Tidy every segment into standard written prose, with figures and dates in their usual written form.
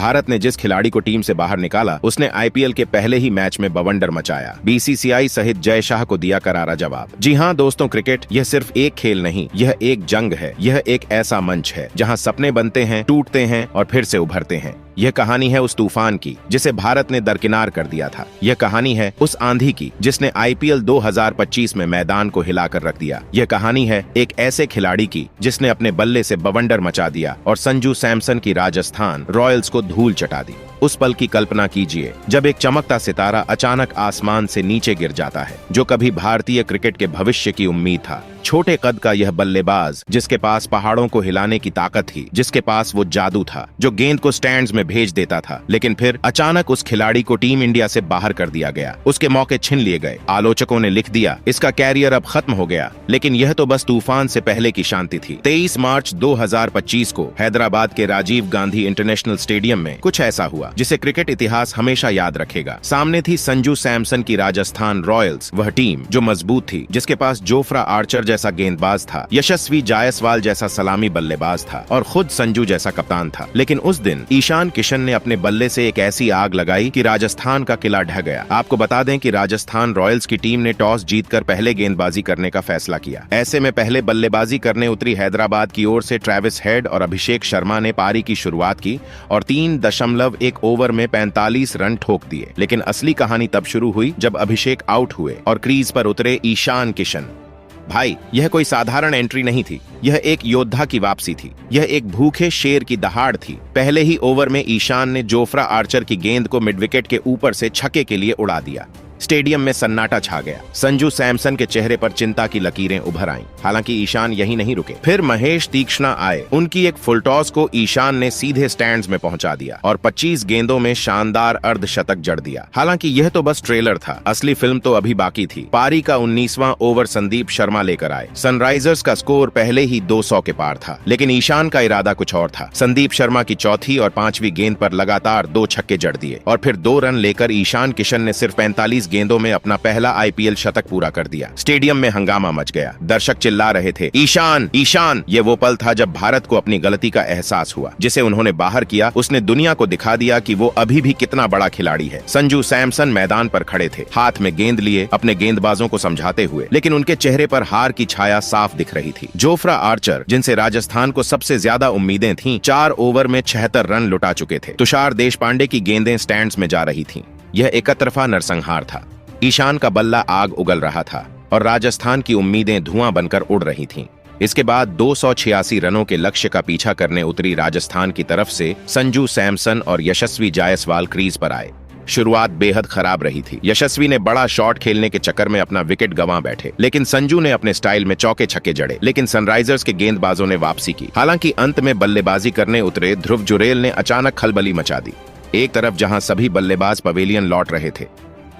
भारत ने जिस खिलाड़ी को टीम से बाहर निकाला उसने आईपीएल के पहले ही मैच में बवंडर मचाया। बीसीसीआई सहित जय शाह को दिया करारा जवाब। जी हाँ दोस्तों, क्रिकेट यह सिर्फ एक खेल नहीं, यह एक जंग है। यह एक ऐसा मंच है जहाँ सपने बनते हैं, टूटते हैं और फिर से उभरते हैं। यह कहानी है उस तूफान की जिसे भारत ने दरकिनार कर दिया था। यह कहानी है उस आंधी की जिसने आईपीएल 2025 में मैदान को हिलाकर रख दिया। यह कहानी है एक ऐसे खिलाड़ी की जिसने अपने बल्ले से बवंडर मचा दिया और संजू सैमसन की राजस्थान रॉयल्स को धूल चटा दी। उस पल की कल्पना कीजिए जब एक चमकता सितारा अचानक आसमान से नीचे गिर जाता है, जो कभी भारतीय क्रिकेट के भविष्य की उम्मीद था। छोटे कद का यह बल्लेबाज जिसके पास पहाड़ों को हिलाने की ताकत थी, जिसके पास वो जादू था जो गेंद को स्टैंड्स में भेज देता था, लेकिन फिर अचानक उस खिलाड़ी को टीम इंडिया से बाहर कर दिया गया। उसके मौके छीन लिए गए। आलोचकों ने लिख दिया इसका कैरियर अब खत्म हो गया, लेकिन यह तो बस तूफान से पहले की शांति थी। 23 मार्च 2025 को हैदराबाद के राजीव गांधी इंटरनेशनल स्टेडियम में कुछ ऐसा हुआ जिसे क्रिकेट इतिहास हमेशा याद रखेगा। सामने थी संजू सैमसन की राजस्थान रॉयल्स, वह टीम जो मजबूत थी, जिसके पास जोफ्रा आर्चर जैसा गेंदबाज था, यशस्वी जायसवाल जैसा सलामी बल्लेबाज था और खुद संजू जैसा कप्तान था। लेकिन उस दिन ईशान किशन ने अपने बल्ले से एक ऐसी आग लगाई कि राजस्थान का किला ढह गया। आपको बता दें कि राजस्थान रॉयल्स की टीम ने टॉस जीतकर पहले गेंदबाजी करने का फैसला किया। ऐसे में पहले बल्लेबाजी करने उतरी हैदराबाद की ओर से ट्रेविस हेड और अभिषेक शर्मा ने पारी की शुरुआत की और 3.1 ओवर में 45 रन ठोक दिए। लेकिन असली कहानी तब शुरू हुई जब अभिषेक आउट हुए और क्रीज पर उतरे ईशान किशन। भाई, यह कोई साधारण एंट्री नहीं थी, यह एक योद्धा की वापसी थी। यह एक भूखे शेर की दहाड़ थी। पहले ही ओवर में ईशान ने जोफ्रा आर्चर की गेंद को मिड विकेट के ऊपर से छक्के के लिए उड़ा दिया। स्टेडियम में सन्नाटा छा गया। संजू सैमसन के चेहरे पर चिंता की लकीरें उभर आईं। हालांकि ईशान यही नहीं रुके। फिर महेश तीक्ष्णा आए। उनकी एक फुल टॉस को ईशान ने सीधे स्टैंड्स में पहुंचा दिया और 25 गेंदों में शानदार अर्धशतक जड़ दिया। हालांकि यह तो बस ट्रेलर था, असली फिल्म तो अभी बाकी थी। पारी का 19वां ओवर संदीप शर्मा लेकर आए। सनराइजर्स का स्कोर पहले ही 200 के पार था, लेकिन ईशान का इरादा कुछ और था। संदीप शर्मा की चौथी और 5वीं गेंद पर लगातार 2 छक्के जड़ दिए और फिर 2 रन लेकर ईशान किशन ने सिर्फ 45 गेंदों में अपना पहला आईपीएल शतक पूरा कर दिया। स्टेडियम में हंगामा मच गया। दर्शक चिल्ला रहे थे, ईशान ईशान। ये वो पल था जब भारत को अपनी गलती का एहसास हुआ। जिसे उन्होंने बाहर किया उसने दुनिया को दिखा दिया कि वो अभी भी कितना बड़ा खिलाड़ी है। संजू सैमसन मैदान पर खड़े थे, हाथ में गेंद लिए, अपने गेंदबाजों को समझाते हुए, लेकिन उनके चेहरे पर हार की छाया साफ दिख रही थी। जोफ्रा आर्चर, जिनसे राजस्थान को सबसे ज्यादा उम्मीदें थीं, 4 ओवर में 76 रन लुटा चुके थे। तुषार देशपांडे की गेंदें स्टैंड्स में जा रही थीं। यह एकतरफा नरसंहार था। ईशान का बल्ला आग उगल रहा था और राजस्थान की उम्मीदें धुआं बनकर उड़ रही थीं। इसके बाद 286 रनों के लक्ष्य का पीछा करने उतरी राजस्थान की तरफ से संजू सैमसन और यशस्वी जायसवाल क्रीज पर आए। शुरुआत बेहद खराब रही थी। यशस्वी ने बड़ा शॉट खेलने के चक्कर में अपना विकेट गंवा बैठे, लेकिन संजू ने अपने स्टाइल में चौके छक्के जड़े। लेकिन सनराइजर्स के गेंदबाजों ने वापसी की। हालांकि अंत में बल्लेबाजी करने उतरे ध्रुव जुरेल ने अचानक खलबली मचा दी। एक तरफ जहां सभी बल्लेबाज पवेलियन लौट रहे थे,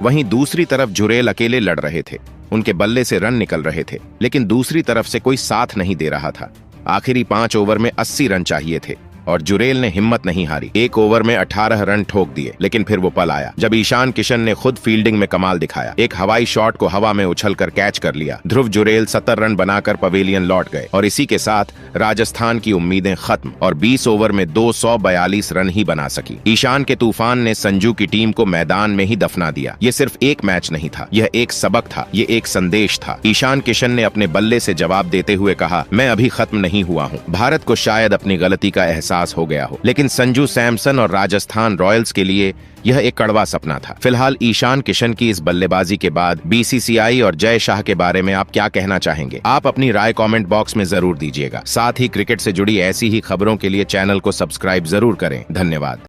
वहीं दूसरी तरफ जुरेल अकेले लड़ रहे थे। उनके बल्ले से रन निकल रहे थे, लेकिन दूसरी तरफ से कोई साथ नहीं दे रहा था। आखिरी 5 ओवर में 80 रन चाहिए थे और जुरेल ने हिम्मत नहीं हारी। 1 ओवर में 18 रन ठोक दिए, लेकिन फिर वो पल आया जब ईशान किशन ने खुद फील्डिंग में कमाल दिखाया। एक हवाई शॉट को हवा में उछलकर कैच कर लिया। ध्रुव जुरेल 70 रन बनाकर पवेलियन लौट गए और इसी के साथ राजस्थान की उम्मीदें खत्म और 20 ओवर में 242 रन ही बना सकी। ईशान के तूफान ने संजू की टीम को मैदान में ही दफना दिया। ये सिर्फ एक मैच नहीं था, यह एक सबक था, ये एक संदेश था। ईशान किशन ने अपने बल्ले से जवाब देते हुए कहा, मैं अभी खत्म नहीं हुआ हूँ। भारत को शायद अपनी गलती का एहसास हो गया हो, लेकिन संजू सैमसन और राजस्थान रॉयल्स के लिए यह एक कड़वा सपना था। फिलहाल ईशान किशन की इस बल्लेबाजी के बाद बीसीसीआई और जय शाह के बारे में आप क्या कहना चाहेंगे? आप अपनी राय कमेंट बॉक्स में जरूर दीजिएगा। साथ ही क्रिकेट से जुड़ी ऐसी ही खबरों के लिए चैनल को सब्सक्राइब जरूर करें। धन्यवाद।